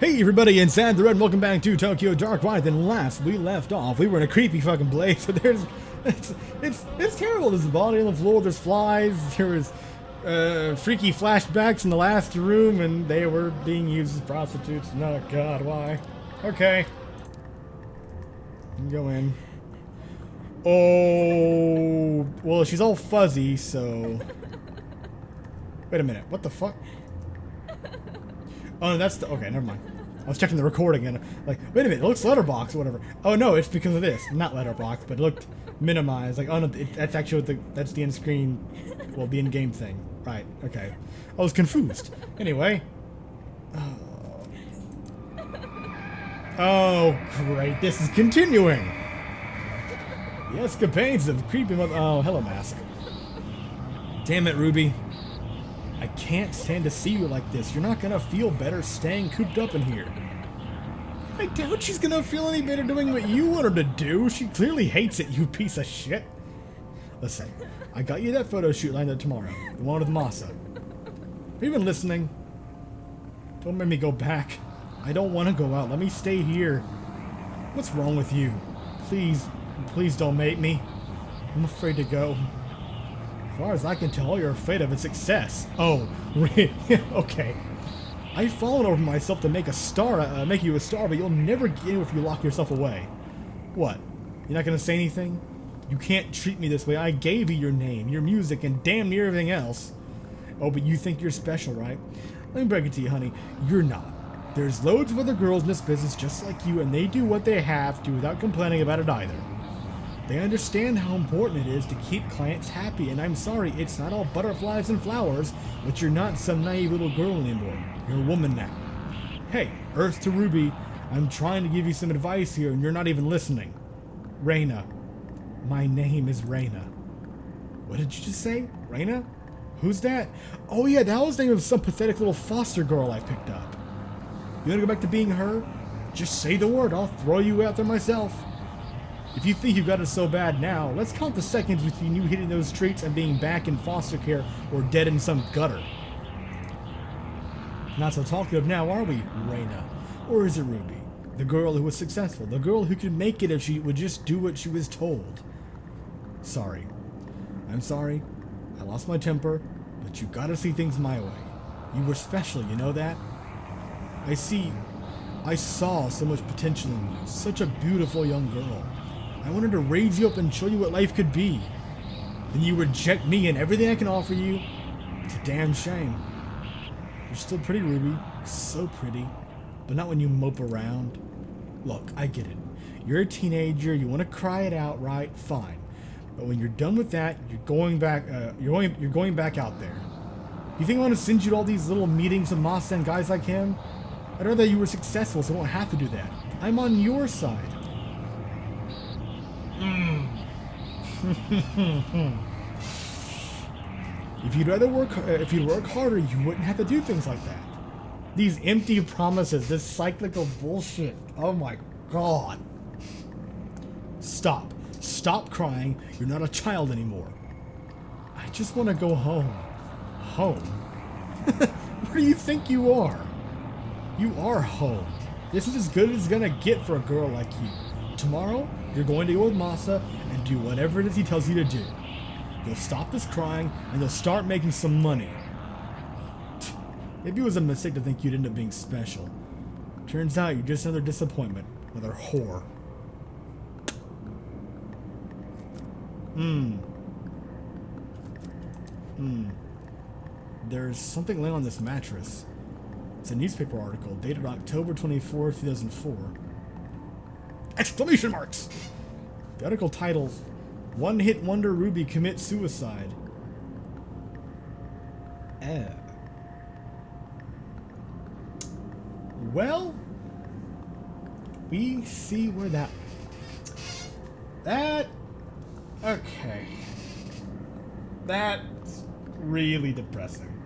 Hey everybody, inside the red, welcome back to Tokyo Dark Ride. Then last we left off, we were in a creepy fucking place. So it's terrible. There's a body on the floor, there's flies, there was freaky flashbacks in the last room, and they were being used as prostitutes. No, God, why? Okay. Go in. Oh, well, she's all fuzzy, so... Wait a minute, what the fuck? Oh, no, that's the... Okay, never mind. I was checking the recording and like, wait a minute, it looks letterbox or whatever. Oh no, it's because of this. Not letterbox, but it looked minimized. Like, oh no, that's actually what that's the end screen, well, the in-game thing. Right, okay. I was confused. Anyway. Oh, great, this is continuing. The escapades of creepy mother... Oh, hello, Mask. Damn it, Ruby. I can't stand to see you like this. You're not gonna feel better staying cooped up in here. I doubt she's gonna feel any better doing what you want her to do. She clearly hates it, you piece of shit. Listen, I got you that photo shoot lined up tomorrow. The one with Masa. Are you even listening? Don't make me go back. I don't want to go out. Let me stay here. What's wrong with you? Please, please don't make me. I'm afraid to go. As far as I can tell, you're afraid of its success. Oh, okay. I've fallen over myself to make you a star, but you'll never get in if you lock yourself away. What? You're not gonna say anything? You can't treat me this way. I gave you your name, your music, and damn near everything else. Oh, but you think you're special, right? Let me break it to you, honey. You're not. There's loads of other girls in this business just like you, and they do what they have to without complaining about it either. They understand how important it is to keep clients happy, and I'm sorry, it's not all butterflies and flowers, but you're not some naive little girl anymore. You're a woman now. Hey, Earth to Ruby, I'm trying to give you some advice here, and you're not even listening. Reina. My name is Reina. What did you just say? Reina? Who's that? Oh yeah, that was the name of some pathetic little foster girl I picked up. You wanna go back to being her? Just say the word, I'll throw you out there myself. If you think you've got it so bad now, let's count the seconds between you hitting those streets and being back in foster care or dead in some gutter. Not so talkative now, are we, Reina? Or is it Ruby? The girl who was successful, the girl who could make it if she would just do what she was told. Sorry. I'm sorry. I lost my temper, but you gotta see things my way. You were special, you know that? I saw so much potential in you, such a beautiful young girl. I wanted to raise you up and show you what life could be. Then you reject me and everything I can offer you? It's a damn shame. You're still pretty, Ruby. So pretty. But not when you mope around. Look, I get it. You're a teenager, you want to cry it out, right? Fine. But when you're done with that, you're going back out there. You think I want to send you to all these little meetings with Masa and guys like him? I'd rather you were successful so I won't have to do that. I'm on your side. If you'd work harder, you wouldn't have to do things like that. These empty promises, this cyclical bullshit. Oh my god. Stop. Stop crying. You're not a child anymore. I just want to go home. Home? Where do you think you are? You are home. This is as good as it's gonna get for a girl like you. Tomorrow, you're going to go with Masa and do whatever it is he tells you to do. You'll stop this crying and you'll start making some money. Maybe it was a mistake to think you'd end up being special. Turns out you're just another disappointment. Another whore. There's something laying on this mattress. It's a newspaper article dated October 24, 2004. Exclamation marks! The article titles, One Hit Wonder Ruby Commits Suicide. Well, we see where okay. That's really depressing.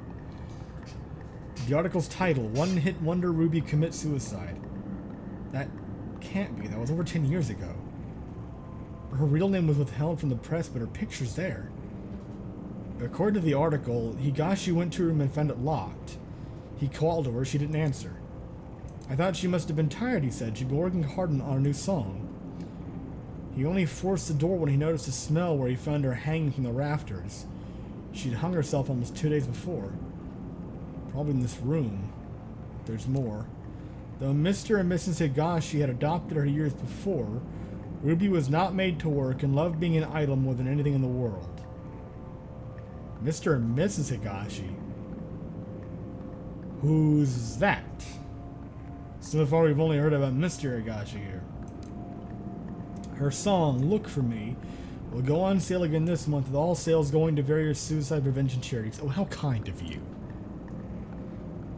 The article's title, One Hit Wonder Ruby Commits Suicide. That can't be. That was over 10 years ago. Her real name was withheld from the press, but her picture's there. According to the article, Higashi went to her room and found it locked. He called her, she didn't answer. I thought she must have been tired, he said. She'd been working hard on a new song. He only forced the door when he noticed a smell where he found her hanging from the rafters. She'd hung herself almost 2 days before. Probably in this room. There's more. Though Mr. and Mrs. Higashi had adopted her years before, Ruby was not made to work and loved being an idol more than anything in the world. Mr. and Mrs. Higashi? Who's that? So far we've only heard about Mr. Higashi here. Her song, Look For Me, will go on sale again this month with all sales going to various suicide prevention charities. Oh, how kind of you.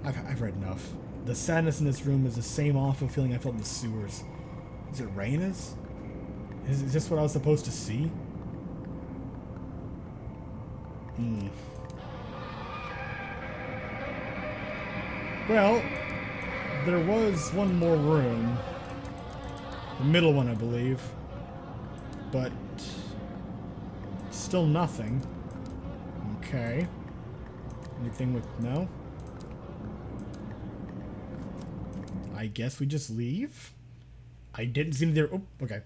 I've read enough. The sadness in this room is the same awful feeling I felt in the sewers. Is it Reina's? Is this what I was supposed to see? Well, there was one more room. The middle one, I believe. But still nothing. Okay. Anything with... no? I guess we just leave? I didn't see there... oh, okay.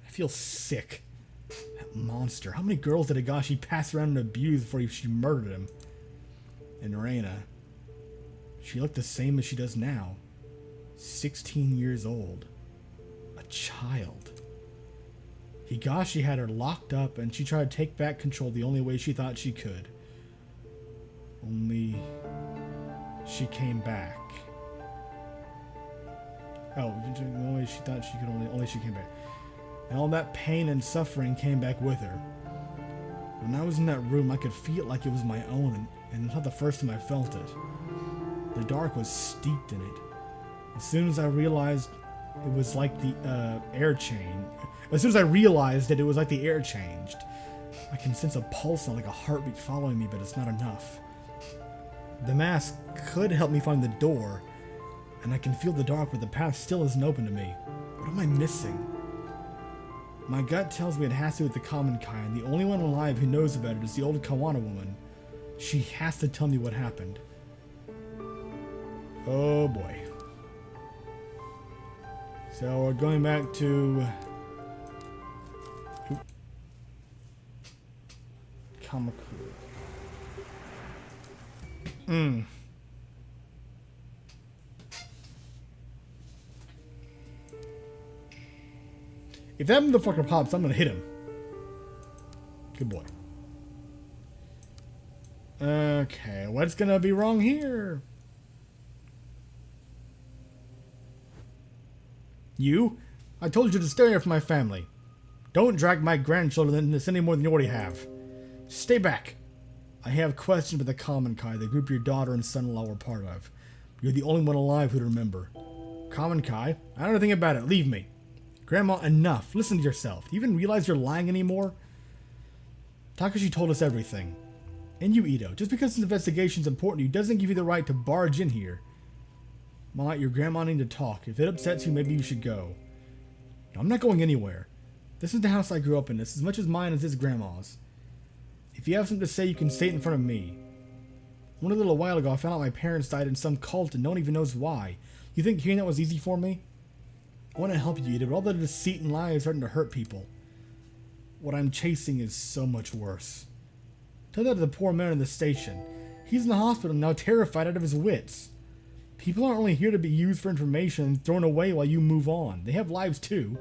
I feel sick. That monster. How many girls did Higashi pass around and abuse before she murdered him? And Reina. She looked the same as she does now. 16 years old. A child. Higashi had her locked up and she tried to take back control the only way she thought she could. Only she came back. Oh, the only way she thought she could only she came back. And all that pain and suffering came back with her. When I was in that room, I could feel it like it was my own, and it's not the first time I felt it. The dark was steeped in it. As soon as I realized it was like the air change. As soon as I realized that it was like the air changed. I can sense a pulse and like a heartbeat following me, but it's not enough. The mask could help me find the door, and I can feel the dark, but the path still isn't open to me. What am I missing? My gut tells me it has to do with the common kind. The only one alive who knows about it is the old Kawana woman. She has to tell me what happened. Oh boy. So we're going back to... Kamakura. If that motherfucker pops, I'm gonna hit him. Good boy. Okay, what's gonna be wrong here? You? I told you to stay away from my family. Don't drag my grandchildren into this any more than you already have. Stay back. I have questions about the Common Kai, the group your daughter and son-in-law were part of. You're the only one alive who'd remember. Common Kai? I don't know anything about it. Leave me. Grandma, enough. Listen to yourself. Do you even realize you're lying anymore? Takashi told us everything. And you, Ito. Just because this investigation's important to you doesn't give you the right to barge in here. Ma, your grandma needs to talk. If it upsets you, maybe you should go. No, I'm not going anywhere. This is the house I grew up in. It's as much as mine as his grandma's. If you have something to say, you can say it in front of me. One a little while ago, I found out my parents died in some cult and no one even knows why. You think hearing that was easy for me? I want to help you, Ida, but all the deceit and lies are starting to hurt people. What I'm chasing is so much worse. Tell that to the poor man in the station. He's in the hospital now, terrified out of his wits. People aren't only here to be used for information and thrown away while you move on. They have lives too.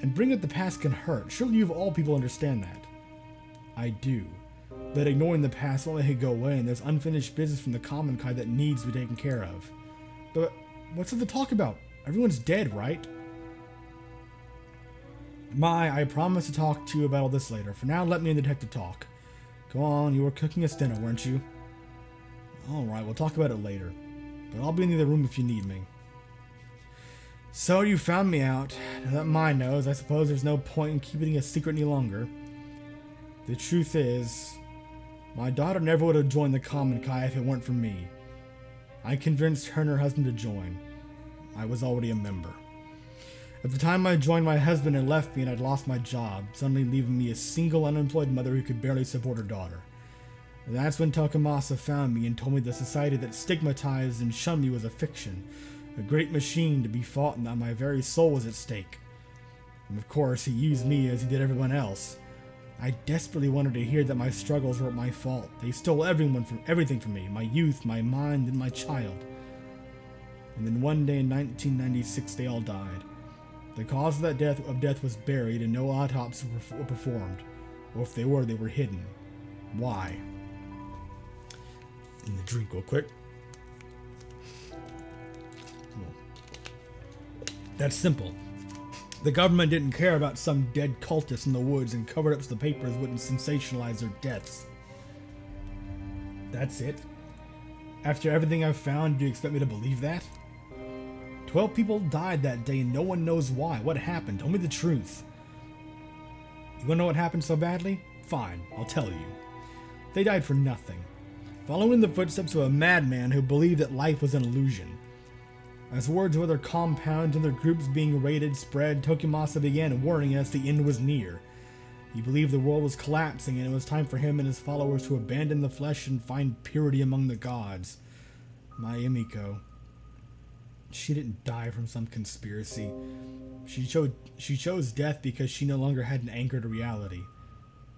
And bringing up the past can hurt. Surely you of all people understand that. I do. That ignoring the past won't let it go away, and there's unfinished business from the Common Kai that needs to be taken care of. But what's there to talk about? Everyone's dead, right? I promise to talk to you about all this later. For now, let me and the detective talk. Go on, you were cooking us dinner, weren't you? Alright, we'll talk about it later. But I'll be in the other room if you need me. So you found me out. Now that mine knows, I suppose there's no point in keeping a secret any longer. The truth is, my daughter never would have joined the Common Kai if it weren't for me. I convinced her and her husband to join. I was already a member. At the time I joined, my husband had left me and I'd lost my job, suddenly leaving me a single unemployed mother who could barely support her daughter. And that's when Takamasa found me and told me the society that stigmatized and shunned me was a fiction, a great machine to be fought and that my very soul was at stake. And of course, he used me as he did everyone else. I desperately wanted to hear that my struggles weren't my fault. They stole everything from me, my youth, my mind, and my child. And then one day in 1996, they all died. The cause of that death was buried and no autopsies were performed. Or if they were hidden. Why? Let me drink real quick. That's simple. The government didn't care about some dead cultists in the woods and covered up so the papers wouldn't sensationalize their deaths. That's it? After everything I've found, do you expect me to believe that? 12 people died that day and no one knows why. What happened? Tell me the truth. You wanna know what happened so badly? Fine, I'll tell you. They died for nothing. Following in the footsteps of a madman who believed that life was an illusion. As words of other compounds and their groups being raided spread, Tokimasa began warning us the end was near. He believed the world was collapsing and it was time for him and his followers to abandon the flesh and find purity among the gods. My Emiko. She didn't die from some conspiracy. She chose death because she no longer had an anchor to reality.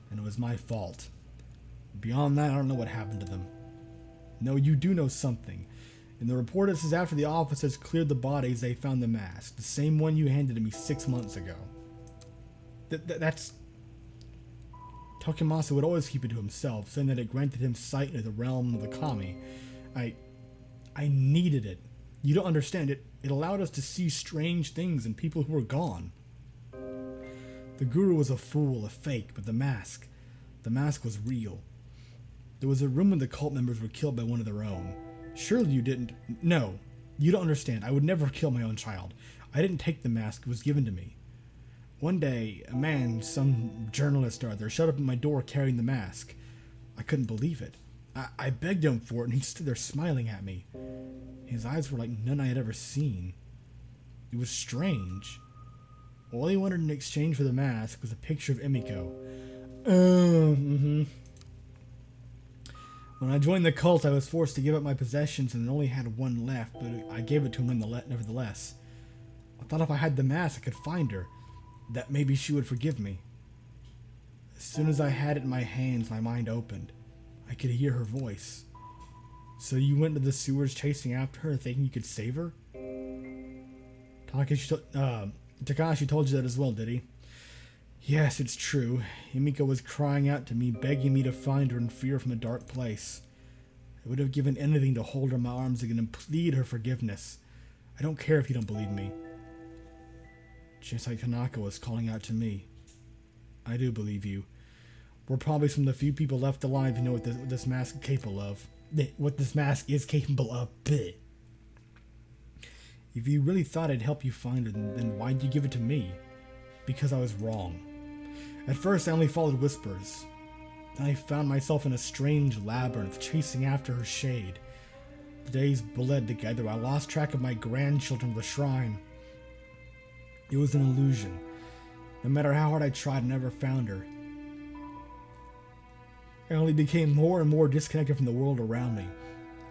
And it was my fault. Beyond that, I don't know what happened to them. No, you do know something. In the report it says after the officers cleared the bodies, they found the mask. The same one you handed to me 6 months ago. That's... Tokimasa would always keep it to himself, saying that it granted him sight into the realm of the kami. I needed it. You don't understand it. It allowed us to see strange things and people who were gone. The guru was a fool, a fake, but the mask was real. There was a room when the cult members were killed by one of their own. Surely you didn't... No, you don't understand. I would never kill my own child. I didn't take the mask. It was given to me. One day, a man, some journalist or other, showed up at my door carrying the mask. I couldn't believe it. I begged him for it, and he stood there smiling at me. His eyes were like none I had ever seen. It was strange. All he wanted in exchange for the mask was a picture of Emiko. When I joined the cult, I was forced to give up my possessions and only had one left, but I gave it to him nevertheless. I thought if I had the mask, I could find her, that maybe she would forgive me. As soon as I had it in my hands, my mind opened. I could hear her voice. So you went to the sewers chasing after her, thinking you could save her? Takashi told you that as well, did he? Yes, it's true. Emiko was crying out to me, begging me to find her and free her from a dark place. I would have given anything to hold her in my arms again and plead her forgiveness. I don't care if you don't believe me. Just like Tanaka was calling out to me. I do believe you. We're probably some of the few people left alive who know what this mask is capable of. What this mask is capable of. Bleh. If you really thought I'd help you find her, then why'd you give it to me? Because I was wrong. At first, I only followed whispers. Then I found myself in a strange labyrinth, chasing after her shade. The days bled together. I lost track of my grandchildren with the shrine. It was an illusion. No matter how hard I tried, I never found her. I only became more and more disconnected from the world around me.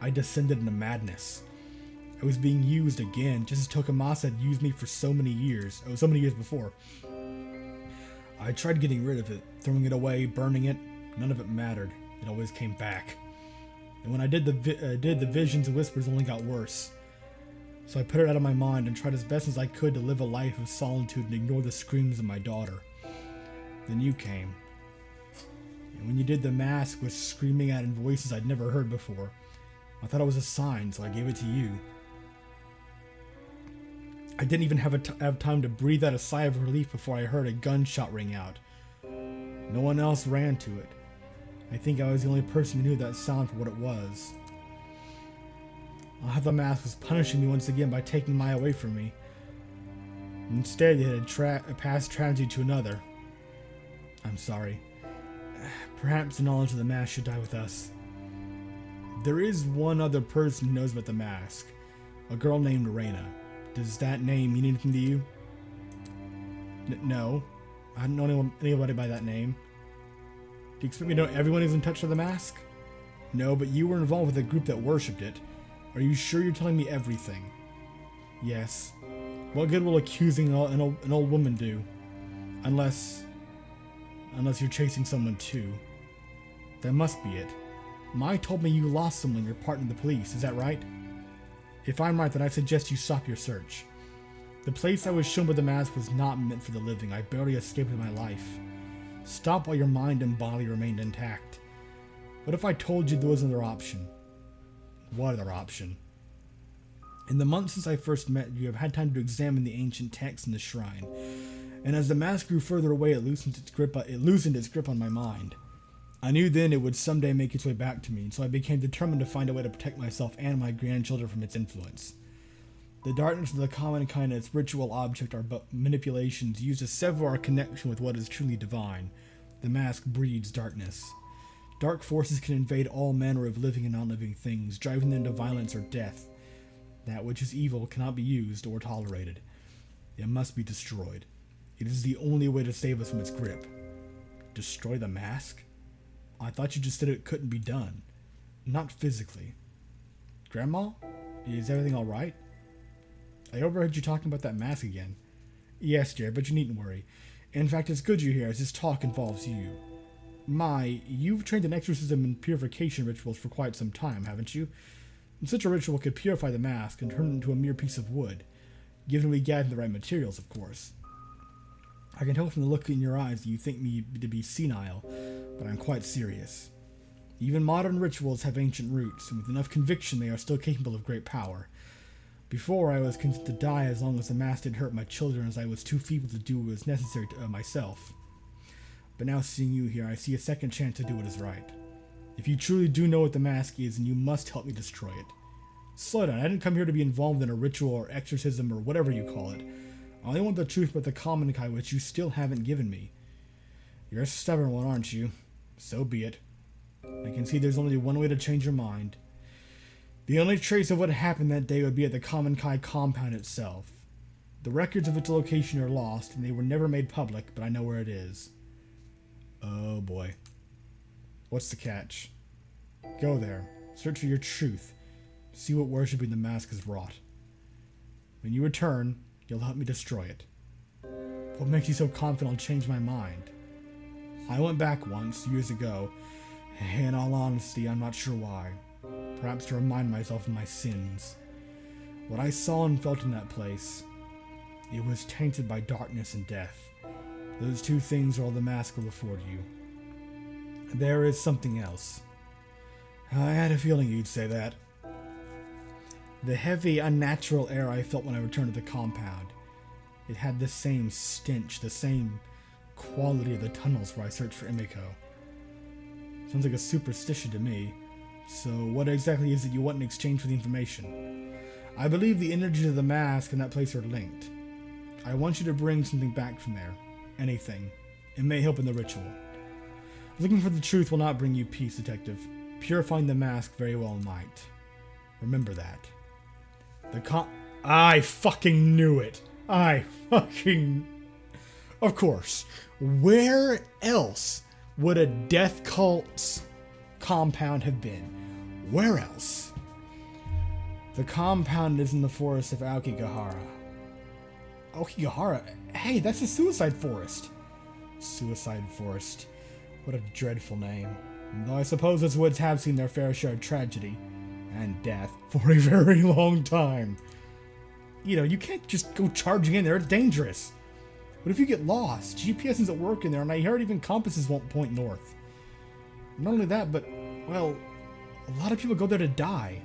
I descended into madness. I was being used again, just as Tokimasa had used me for so many years before. I tried getting rid of it, throwing it away, burning it. None of it mattered. It always came back. And when I did the visions and whispers only got worse. So I put it out of my mind and tried as best as I could to live a life of solitude and ignore the screams of my daughter. Then you came. And when you did, the mask was screaming out in voices I'd never heard before. I thought it was a sign, so I gave it to you. I didn't even have time to breathe out a sigh of relief before I heard a gunshot ring out. No one else ran to it. I think I was the only person who knew that sound for what it was. The mask was punishing me once again by taking Maya away from me. Instead, it had passed tragedy to another. I'm sorry. Perhaps the knowledge of the mask should die with us. There is one other person who knows about the mask. A girl named Reina. Does that name mean anything to you? No. I don't know anybody by that name. Do you expect me to know everyone who's in touch with the mask? No, but you were involved with a group that worshipped it. Are you sure you're telling me everything? Yes. What good will accusing an old woman do? Unless you're chasing someone too. That must be it. Mai told me you lost someone, you're part of the police, is that right? If I'm right, then I suggest you stop your search. The place I was shown by the mask was not meant for the living. I barely escaped with my life. Stop while your mind and body remained intact. What if I told you there was another option? What other option? In the months since I first met you, I've had time to examine the ancient texts in the shrine, and as the mask grew further away, it loosened its grip on my mind. I knew then it would someday make its way back to me, and so I became determined to find a way to protect myself and my grandchildren from its influence. The darkness of the common kind and its ritual object are but manipulations used to sever our connection with what is truly divine. The mask breeds darkness. Dark forces can invade all manner of living and non-living things, driving them to violence or death. That which is evil cannot be used or tolerated. It must be destroyed. It is the only way to save us from its grip. Destroy the mask? I thought you just said it couldn't be done. Not physically. Grandma? Is everything alright? I overheard you talking about that mask again. Yes, dear, but you needn't worry. In fact, it's good you're here, as this talk involves you. Mai, you've trained in exorcism and purification rituals for quite some time, haven't you? And such a ritual could purify the mask and turn it into a mere piece of wood, given we gather the right materials, of course. I can tell from the look in your eyes that you think me to be senile, but I'm quite serious. Even modern rituals have ancient roots, and with enough conviction they are still capable of great power. Before, I was content to die as long as the mask didn't hurt my children, as I was too feeble to do what was necessary to myself. But now seeing you here, I see a second chance to do what is right. If you truly do know what the mask is, then you must help me destroy it. Slow down, I didn't come here to be involved in a ritual or exorcism or whatever you call it. I only want the truth about the common kind, which you still haven't given me. You're a stubborn one, aren't you? So be it. I can see there's only one way to change your mind. The only trace of what happened that day would be at the Common Kai compound itself. The records of its location are lost, and they were never made public, but I know where it is. Oh boy. What's the catch? Go there. Search for your truth. See what worshipping the mask has wrought. When you return, you'll help me destroy it. What makes you so confident I'll change my mind? I went back once, years ago. In all honesty, I'm not sure why. Perhaps to remind myself of my sins. What I saw and felt in that place, it was tainted by darkness and death. Those two things are all the mask will afford you. There is something else. I had a feeling you'd say that. The heavy, unnatural air I felt when I returned to the compound. It had the same stench, the same quality of the tunnels where I searched for Emiko. Sounds like a superstition to me. So what exactly is it you want in exchange for the information? I believe the energies of the mask and that place are linked. I want you to bring something back from there. Anything. It may help in the ritual. Looking for the truth will not bring you peace, Detective. Purifying the mask very well might. Remember that. I fucking knew it. Of course. Where else would a death cult's compound have been? Where else? The compound is in the forest of Aokigahara. Aokigahara? Hey, that's a suicide forest. Suicide forest. What a dreadful name. Though I suppose those woods have seen their fair share of tragedy and death for a very long time. You know, you can't just go charging in there, it's dangerous. What if you get lost? GPS isn't working there, and I heard even compasses won't point north. Not only that, but, well, a lot of people go there to die.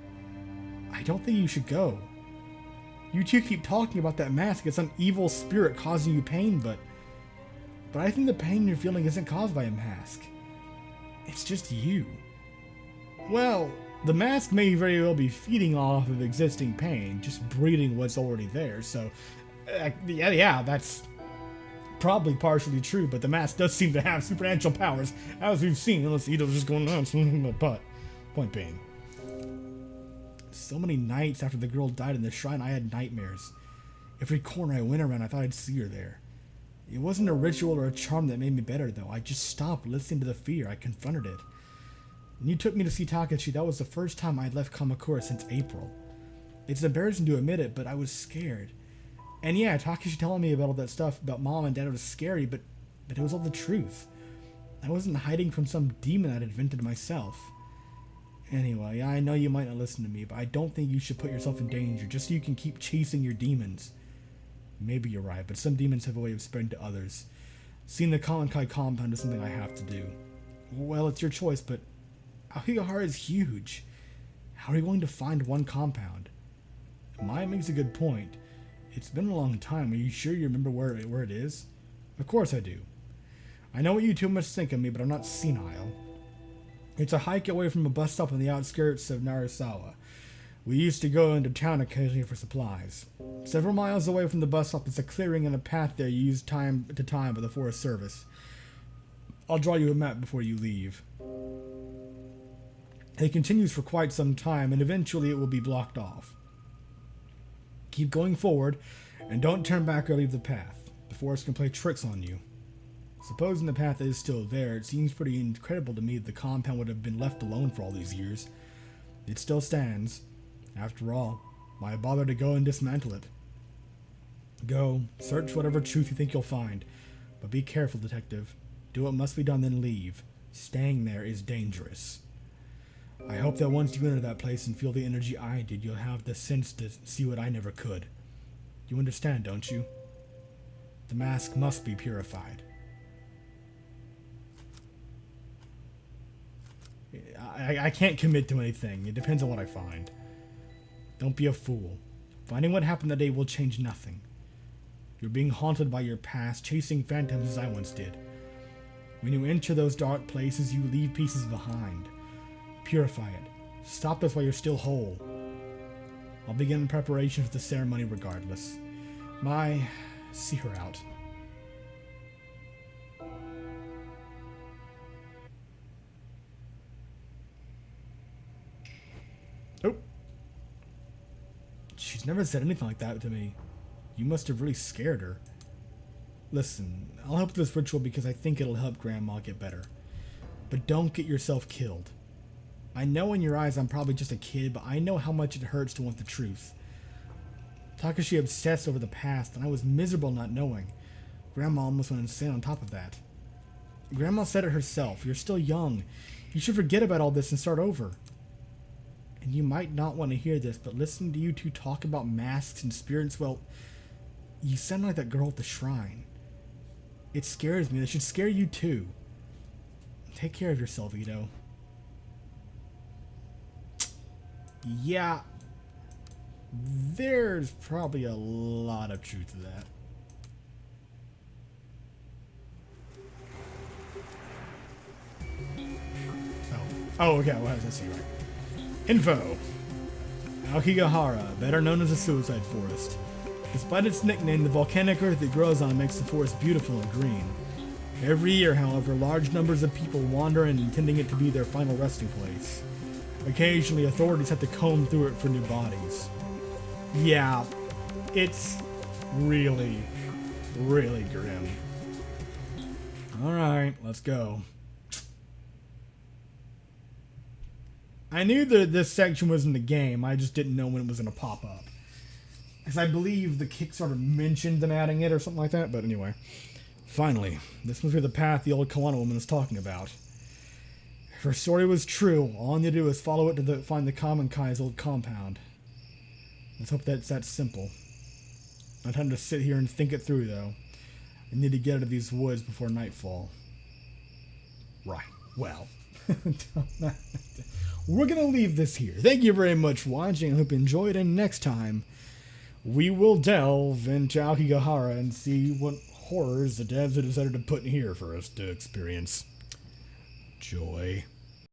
I don't think you should go. You two keep talking about that mask as some evil spirit causing you pain, but I think the pain you're feeling isn't caused by a mask. It's just you. Well, the mask may very well be feeding off of existing pain, just breeding what's already there, so yeah, that's probably partially true, but the mask does seem to have supernatural powers, as we've seen, unless Ito's just going on, but point being. So many nights after the girl died in the shrine, I had nightmares. Every corner I went around, I thought I'd see her there. It wasn't a ritual or a charm that made me better, though. I just stopped listening to the fear. I confronted it. When you took me to see Takashi, that was the first time I'd left Kamakura since April. It's embarrassing to admit it, but I was scared. And yeah, Takashi telling me about all that stuff about mom and dad was scary, but it was all the truth. I wasn't hiding from some demon I'd invented myself. Anyway, I know you might not listen to me, but I don't think you should put yourself in danger just so you can keep chasing your demons. Maybe you're right, but some demons have a way of spreading to others. Seeing the Kalankai compound is something I have to do. Well, it's your choice, but Aokigahara is huge. How are you going to find one compound? Maya makes a good point. It's been a long time. Are you sure you remember where it is? Of course I do. I know what you two must think of me, but I'm not senile. It's a hike away from a bus stop on the outskirts of Narasawa. We used to go into town occasionally for supplies. Several miles away from the bus stop is a clearing and a path there used time to time by the Forest Service. I'll draw you a map before you leave. It continues for quite some time, and eventually it will be blocked off. Keep going forward, and don't turn back or leave the path. The forest can play tricks on you. Supposing the path is still there, it seems pretty incredible to me that the compound would have been left alone for all these years. It still stands. After all, why bother to go and dismantle it? Go, search whatever truth you think you'll find. But be careful, detective. Do what must be done, then leave. Staying there is dangerous. I hope that once you enter that place and feel the energy I did, you'll have the sense to see what I never could. You understand, don't you? The mask must be purified. I can't commit to anything. It depends on what I find. Don't be a fool. Finding what happened that day will change nothing. You're being haunted by your past, chasing phantoms as I once did. When you enter those dark places, you leave pieces behind. Purify it. Stop this while you're still whole. I'll begin preparation for the ceremony regardless. See her out. Oh. She's never said anything like that to me. You must have really scared her. Listen, I'll help with this ritual because I think it'll help Grandma get better. But don't get yourself killed. I know in your eyes I'm probably just a kid, but I know how much it hurts to want the truth. Takashi obsessed over the past, and I was miserable not knowing. Grandma almost went insane on top of that. Grandma said it herself. You're still young. You should forget about all this and start over. And you might not want to hear this, but listening to you two talk about masks and spirits, well, you sound like that girl at the shrine. It scares me. It should scare you too. Take care of yourself, Ito. Yeah, there's probably a lot of truth to that. Oh, okay, well, let's see, right. Info. Aokigahara, better known as the Suicide Forest. Despite its nickname, the volcanic earth it grows on makes the forest beautiful and green. Every year, however, large numbers of people wander in, intending it to be their final resting place. Occasionally, authorities have to comb through it for new bodies. Yeah, it's really, really grim. Alright, let's go. I knew that this section was in the game, I just didn't know when it was going to pop up. Because I believe the Kickstarter mentioned them adding it or something like that, but anyway. Finally, this must be the path the old Kawana woman is talking about. If her story was true, all I need to do is follow it to find the Kamenkai's old compound. Let's hope that's that simple. Not time to sit here and think it through, though. I need to get out of these woods before nightfall. Right. Well. We're going to leave this here. Thank you very much for watching. I hope you enjoyed. And next time, we will delve into Aokigahara and see what horrors the devs have decided to put in here for us to experience. Joy.